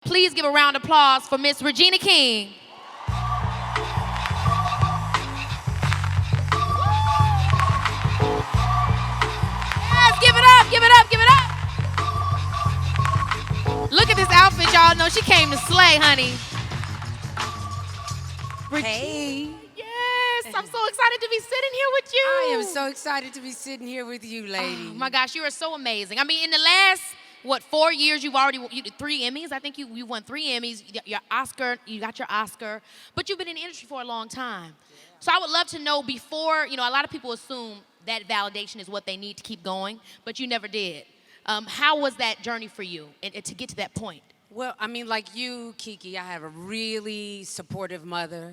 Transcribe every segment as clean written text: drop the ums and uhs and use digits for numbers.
Please give a round of applause for Miss Regina King. Yes, give it up, give it up, give it up. Look at this outfit, y'all know she came to slay, honey. Hey. Yes, I'm so excited to be sitting here with you. I am so excited to be sitting here with you, lady. Oh my gosh, you are so amazing. I mean, in the last, 4 years, you did 3 Emmys. I think you won 3 Emmys, your Oscar, you got your Oscar, but you've been in the industry for a long time. So I would love to know before, a lot of people assume that validation is what they need to keep going, but you never did. How was that journey for you and to get to that point? Well, I mean, like you, Keke, I have a really supportive mother.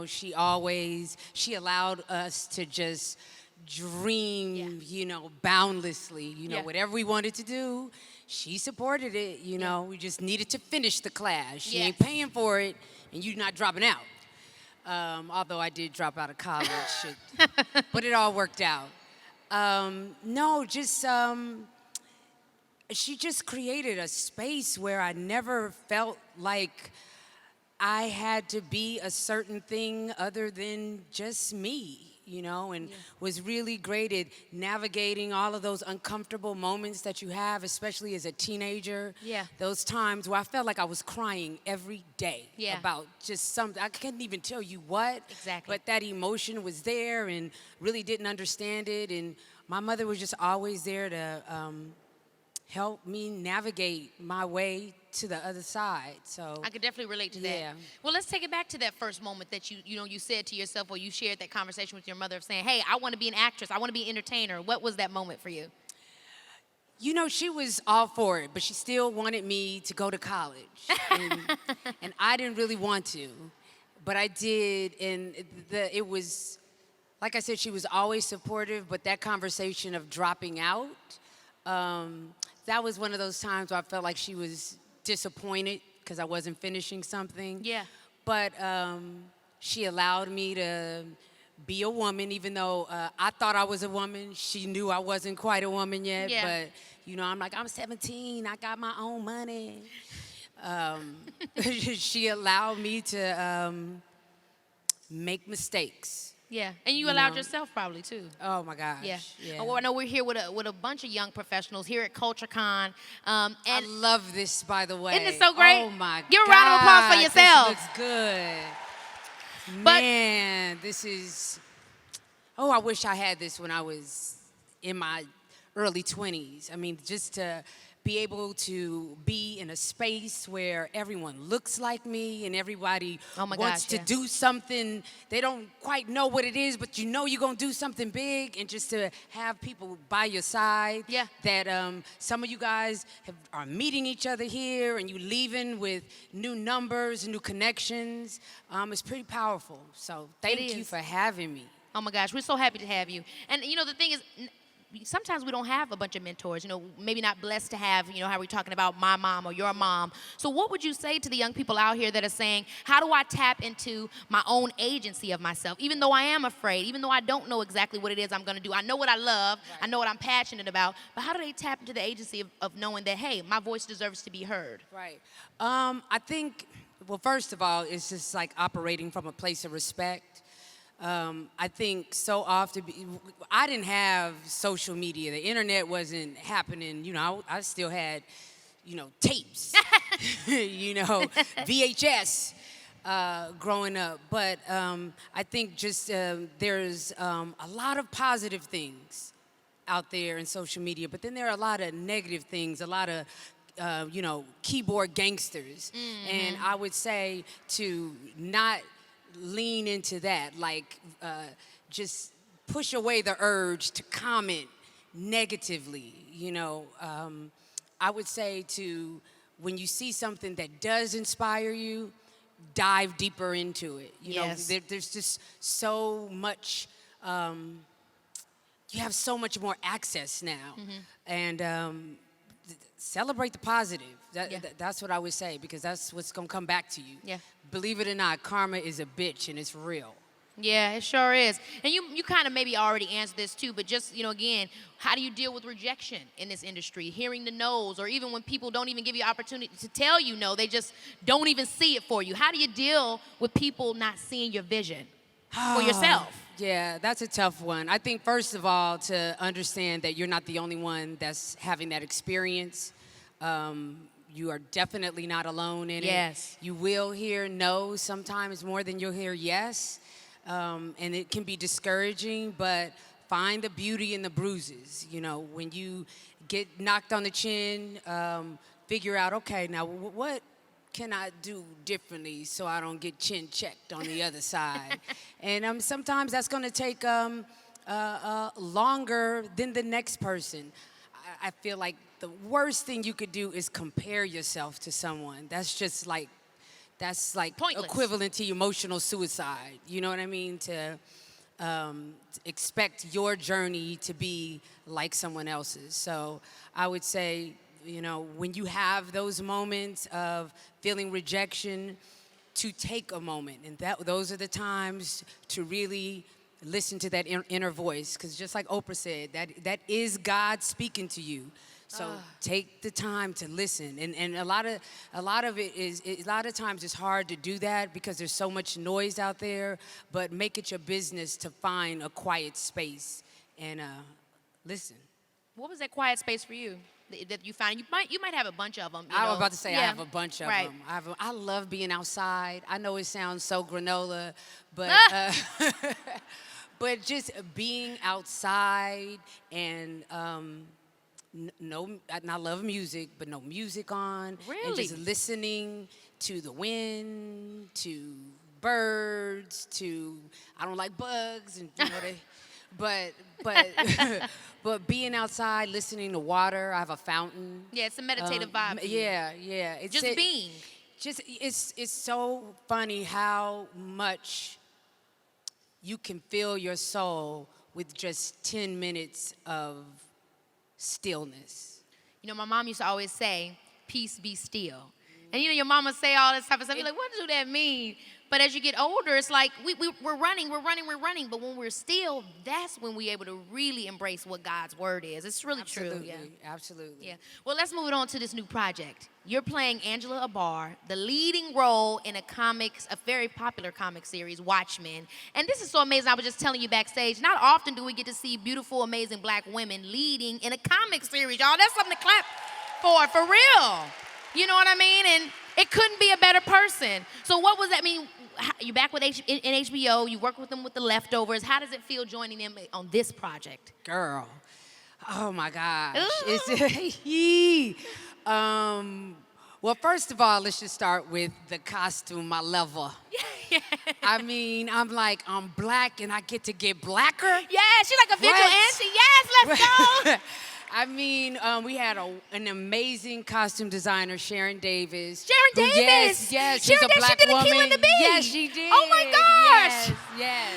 She allowed us to just dream, boundlessly. Whatever we wanted to do, she supported it. We just needed to finish the class. She ain't paying for it, and you're not dropping out. Although I did drop out of college, but it all worked out. She just created a space where I never felt like I had to be a certain thing other than just me, and was really great at navigating all of those uncomfortable moments that you have, especially as a teenager. Yeah. Those times where I felt like I was crying every day Yeah. about just something. I couldn't even tell you what. Exactly. But that emotion was there and really didn't understand it. And my mother was just always there to help me navigate my way to the other side. So I could definitely relate to that. Yeah. Well, let's take it back to that first moment that you said to yourself, or you shared that conversation with your mother of saying, "Hey, I want to be an actress. I want to be an entertainer." What was that moment for you? She was all for it, but she still wanted me to go to college. And I didn't really want to, but I did. And it was, like I said, she was always supportive, but that conversation of dropping out, that was one of those times where I felt like she was disappointed because I wasn't finishing something. Yeah. But she allowed me to be a woman, even though I thought I was a woman. She knew I wasn't quite a woman yet. Yeah. But, I'm like, I'm 17. I got my own money. She allowed me to make mistakes. Yeah, and you allowed yourself probably too. Oh my gosh. Yeah. Yeah. Well, I know we're here with a bunch of young professionals here at CultureCon. And I love this, by the way. Isn't it so great? Oh my God. Give a round of applause for yourself. This looks good. But- Man, this is. Oh, I wish I had this when I was in my early 20s. I mean, just to be able to be in a space where everyone looks like me and everybody wants to do something. They don't quite know what it is, but you're going to do something big, and just to have people by your side. Yeah. That some of you guys are meeting each other here, and you leaving with new numbers, new connections. It's pretty powerful. So thank you for having me. Oh my gosh, we're so happy to have you. And the thing is, sometimes we don't have a bunch of mentors, maybe not blessed to have, how we're talking about my mom or your mom. So what would you say to the young people out here that are saying, how do I tap into my own agency of myself, even though I am afraid, even though I don't know exactly what it is I'm going to do? I know what I love, I know what I'm passionate about, but how do they tap into the agency of knowing that, hey, my voice deserves to be heard? Right. I think, well, first of all, it's just like operating from a place of respect. I think so often, I didn't have social media. The internet wasn't happening. I still had, tapes, VHS growing up. But I think just there's a lot of positive things out there in social media, but then there are a lot of negative things, a lot of keyboard gangsters. Mm-hmm. And I would say to not lean into that, like just push away the urge to comment negatively. I would say to, when you see something that does inspire you, dive deeper into it. There's just so much, you have so much more access now. And celebrate the positive. That's what I would say, because that's what's going to come back to you. Yeah. Believe it or not, karma is a bitch, and it's real. Yeah, it sure is. And you kind of maybe already answered this too, but just, again, how do you deal with rejection in this industry? Hearing the no's, or even when people don't even give you opportunity to tell you no, they just don't even see it for you. How do you deal with people not seeing your vision for yourself? Yeah, that's a tough one. I think, first of all, to understand that you're not the only one that's having that experience. You are definitely not alone in Yes. it. You will hear no sometimes more than you'll hear yes. And it can be discouraging, but find the beauty in the bruises. When you get knocked on the chin, figure out, okay, now what can I do differently so I don't get chin checked on the other side? And sometimes that's going to take longer than the next person. I feel like the worst thing you could do is compare yourself to someone. That's like Pointless. equivalent to emotional suicide. You know what I mean? To expect your journey to be like someone else's. So I would say, when you have those moments of feeling rejection, to take a moment. And those are the times to really listen to that inner voice. Because just like Oprah said, that is God speaking to you. So take the time to listen. And a lot of times it's hard to do that because there's so much noise out there, but make it your business to find a quiet space and listen. What was that quiet space for you that you found? You might have a bunch of them. I was about to say, I have a bunch of right. them. I love being outside. I know it sounds so granola, but but just being outside and and I love music, but no music on. Really? And just listening to the wind, to birds, I don't like bugs, and but being outside, listening to water. I have a fountain. Yeah, it's a meditative vibe. Yeah. Being. It's so funny how much you can fill your soul with just 10 minutes of stillness. My mom used to always say, peace be still. And your mama say all this type of stuff. You're like, what do that mean? But as you get older, it's like we're running. But when we're still, that's when we're able to really embrace what God's word is. It's really true. Yeah. Absolutely. Yeah. Well, let's move it on to this new project. You're playing Angela Abar, the leading role in a very popular comic series, Watchmen. And this is so amazing. I was just telling you backstage, not often do we get to see beautiful, amazing black women leading in a comic series, y'all. That's something to clap for real. You know what I mean? And it couldn't be a better person. So what was that mean? You're back with in HBO. You work with them with The Leftovers. How does it feel joining them on this project? Girl, oh my gosh. Well, first of all, let's just start with the costume, my lover. Yeah. I mean, I'm black and I get to get blacker. Yeah, she's like a vigilante. Yes, let's go. I mean, we had an amazing costume designer, Sharon Davis. Sharon Davis? Yes, Sharon she's a Davis, black she did woman. A Key and the Bee. Yes, she did. Oh my gosh. Yes.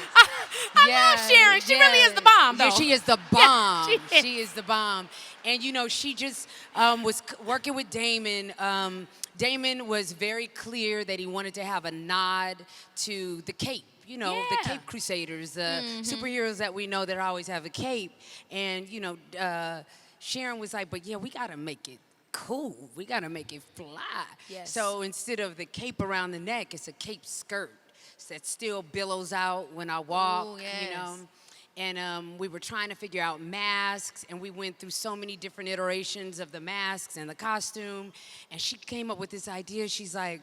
I love Sharon. She really is the bomb, though. Yeah, she is the bomb. Yeah, she is the bomb. And she just was working with Damon. Damon was very clear that he wanted to have a nod to the cape. The Cape Crusaders, the superheroes that we know that always have a cape. And, Sharon was like, but yeah, we got to make it cool. We got to make it fly. Yes. So instead of the cape around the neck, it's a cape skirt that still billows out when I walk, Ooh, yes. And we were trying to figure out masks, and we went through so many different iterations of the masks and the costume. And she came up with this idea. She's like,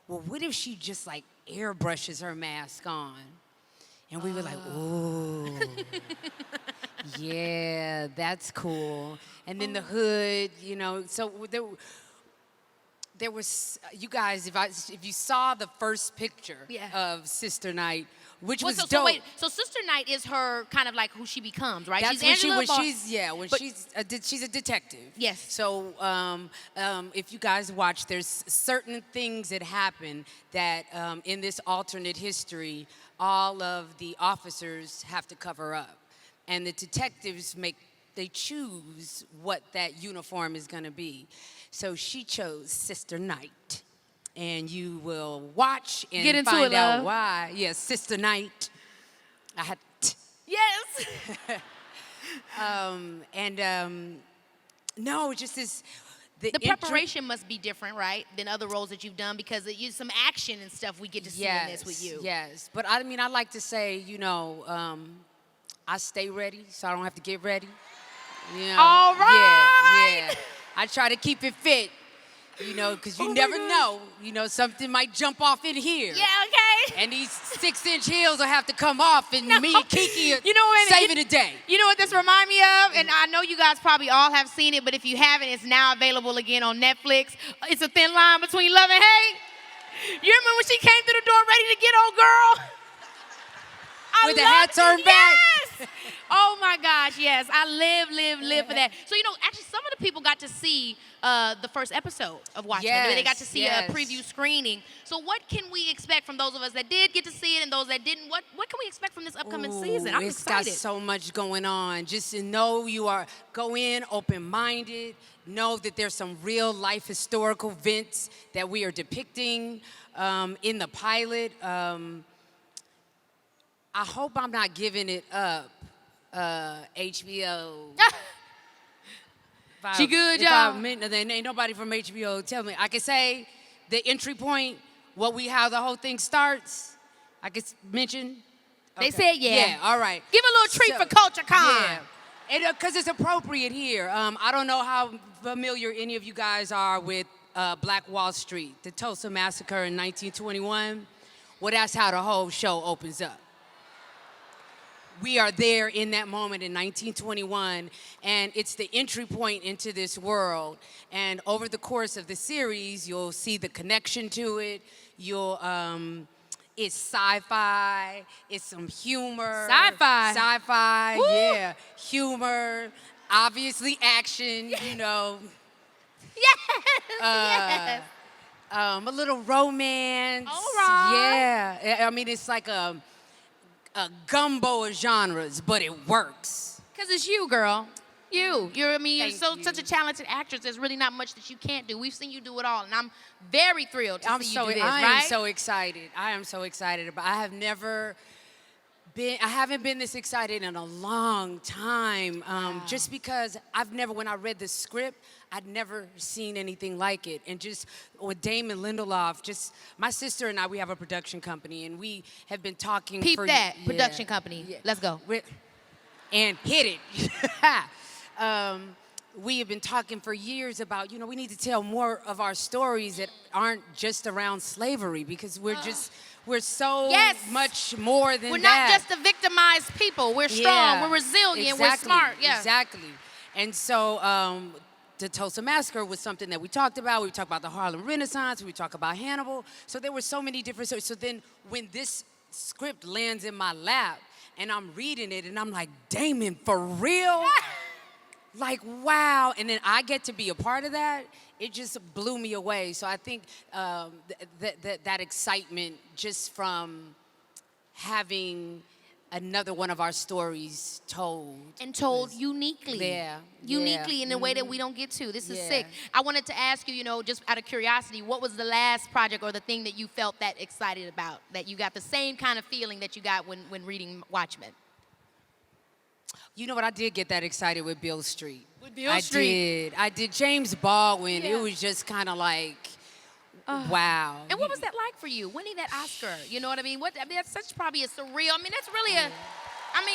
well, what if she just airbrushes her mask on? And we were like, ooh. Yeah, that's cool. And then the hood, so there was, you guys, if you saw the first picture of Sister Night, which was dope. So Sister Night is her kind of like who she becomes, right? That's she's she's a detective. Yes. So if you guys watch, there's certain things that happen that in this alternate history, all of the officers have to cover up. And the detectives they choose what that uniform is going to be. So she chose Sister Night. And you will watch and Get into find it, out love. why. Yes, Sister Night. I had Yes. no, just this. The preparation must be different, right, than other roles that you've done because you some action and stuff we get to see in this with you. Yes, but I mean, I like to say, you know, I stay ready, so I don't have to get ready. You know, All right. Yeah. I try to keep it fit, you know, because you never know. You know, something might jump off in here. Yeah, okay. And these 6-inch heels will have to come off, and me and Keke are saving the day. You know what this remind me of? And I know you guys probably all have seen it, but if you haven't, it's now available again on Netflix. It's a thin line between love and hate. You remember when she came through the door ready to get old girl? With the hat turned back. Yes. Oh my gosh, yes. I live for that. So, you know, actually some of the people got to see the first episode of Watchmen. Yes, They got to see a preview screening. So what can we expect from those of us that did get to see it and those that didn't? What can we expect from this upcoming season? I'm excited. It's got so much going on. Just to know go in open-minded, know that there's some real life historical events that we are depicting in the pilot. I hope I'm not giving it up, HBO. She good, y'all? There ain't nobody from HBO tell me. I can say the entry point, how the whole thing starts. I can mention. They said yeah. Yeah, all right. Give a little treat for CultureCon. Yeah, because it's appropriate here. I don't know how familiar any of you guys are with Black Wall Street, the Tulsa Massacre in 1921. Well, that's how the whole show opens up. We are there in that moment in 1921, and it's the entry point into this world. And over the course of the series, you'll see the connection to it. It's sci-fi, it's some humor. Sci-fi? Sci-fi, Woo! yeah. Humor, obviously action, you know. Yes. A little romance. All right. Yeah, I mean, it's like a gumbo of genres, but it works. Because it's you, girl. You're Thank such a talented actress. There's really not much that you can't do. We've seen you do it all, and I'm very thrilled to see you do this, right? I am so excited. I am so excited. But I haven't been this excited in a long time. Wow. Just because when I read the script, I'd never seen anything like it. And just with Damon Lindelof, my sister and I, we have a production company, and we have been talking Peep for... that, production company. Yeah. Let's go. And hit it. We have been talking for years about, we need to tell more of our stories that aren't just around slavery, because we're so much more than that. We're not just the victimized people. We're strong, we're resilient, we're smart. Yeah. Exactly. And so the Tulsa Massacre was something that we talked about. We talked about the Harlem Renaissance. We talked about Hannibal. So there were so many different stories. So then when this script lands in my lap and I'm reading it and I'm like, Damon, for real? Like, wow. And then I get to be a part of that. It just blew me away. So I think that excitement just from having another one of our stories told. And told uniquely. Yeah. Uniquely in a way that we don't get to. This is sick. I wanted to ask you, just out of curiosity, what was the last project or the thing that you felt that excited about, that you got the same kind of feeling that you got when reading Watchmen? You know what? I did get that excited with Beale Street. With Beale Street? I did. James Baldwin. Yeah. It was just kind of like, wow. And what was that like for you, winning that Oscar? You know what I mean? That's such probably a surreal. I mean, that's really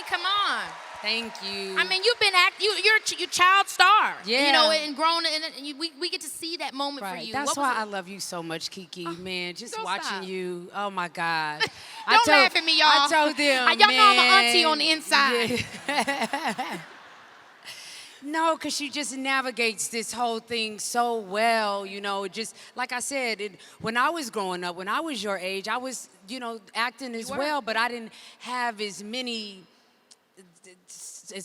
come on. Thank you. I mean, you've been you're child star. Yeah. And grown, and we get to see that moment for you. That's why I love you so much, Keke, man. Just watching stop. you. Oh my God. Don't laugh at me, y'all. I told them, y'all know I'm an auntie on the inside. Yeah. No, because she just navigates this whole thing so well, just like I said, when I was growing up, when I was your age, I was, acting as well, but I didn't have as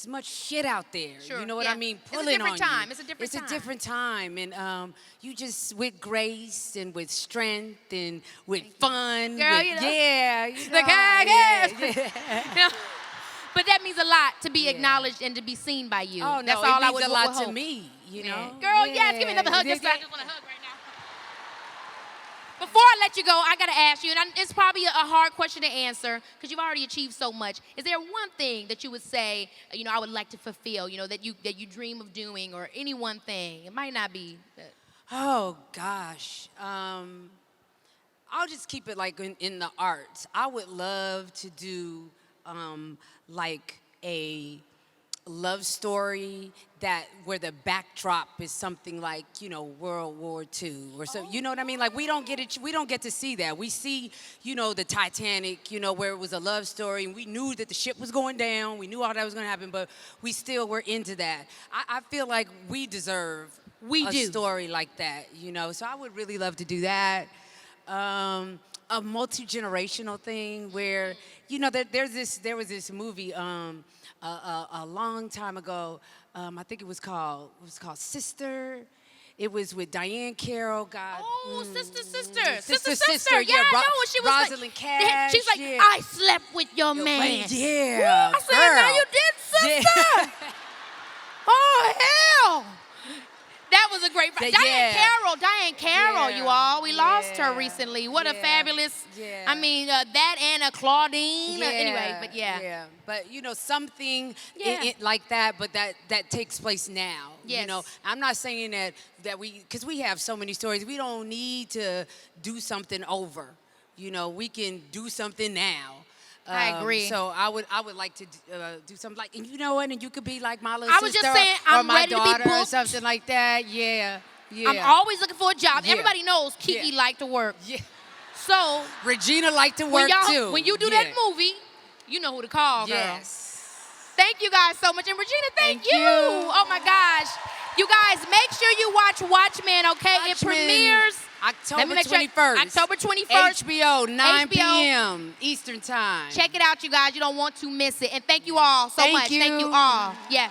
much shit out there. Sure, You know what I mean? It's a different time. It's a different time. And you just, with grace and with strength and with fun. Girl, But that means a lot to be acknowledged and to be seen by you. Oh, no, that's all it means a lot hope. to me, you know? Girl, yes, give me another hug. I just want a hug right now. Before I let let you go, I gotta ask you, and it's probably a hard question to answer because you've already achieved so much. Is there one thing that you would say, I would like to fulfill, that you dream of doing, or any one thing? It might not be. Oh gosh. I'll just keep it like in the arts. I would love to do like a love story where the backdrop is something like World War II or so. You know what I mean? Like we don't get to see that. We see the Titanic, where it was a love story, and we knew that the ship was going down. We knew all that was going to happen, but we still were into that. I feel like we deserve a story like that. So I would really love to do that. A multi-generational thing where there was this movie a long time ago. I think it was called Sister. It was with Diane Carroll. God. Oh, Sister. Yeah, I know. She was Rosalind Cash. She's like, yeah. I slept with your man. Yeah. Woo, I said, now you did, Sister. Yeah. Oh, hell. That was a great. Diane Carroll, you all. We lost her recently. What a fabulous. Yeah. I mean, that and a Claudine. Anyway, but yeah. Yeah. But something like that, but that takes place now. Yes. I'm not saying that because we have so many stories. We don't need to do something over. We can do something now. I agree. So I would like to do something like, and and you could be like my little I sister was just saying, I'm or my ready to be daughter or booked. something like that. Yeah. I'm always looking for a job. Yeah. Everybody knows Keke like to work. Yeah. So Regina like to work too. When you do that movie, you know who to call, girl. Yes. Thank you guys so much. And Regina, thank you. you. Oh my gosh. You guys, make sure you watch Watchmen, okay? It Watchmen. premieres October 21st. October 21st. HBO, 9 p.m. Eastern Time. Check it out, you guys. You don't want to miss it. And thank you all so much. Thank you. Thank you all. Yeah.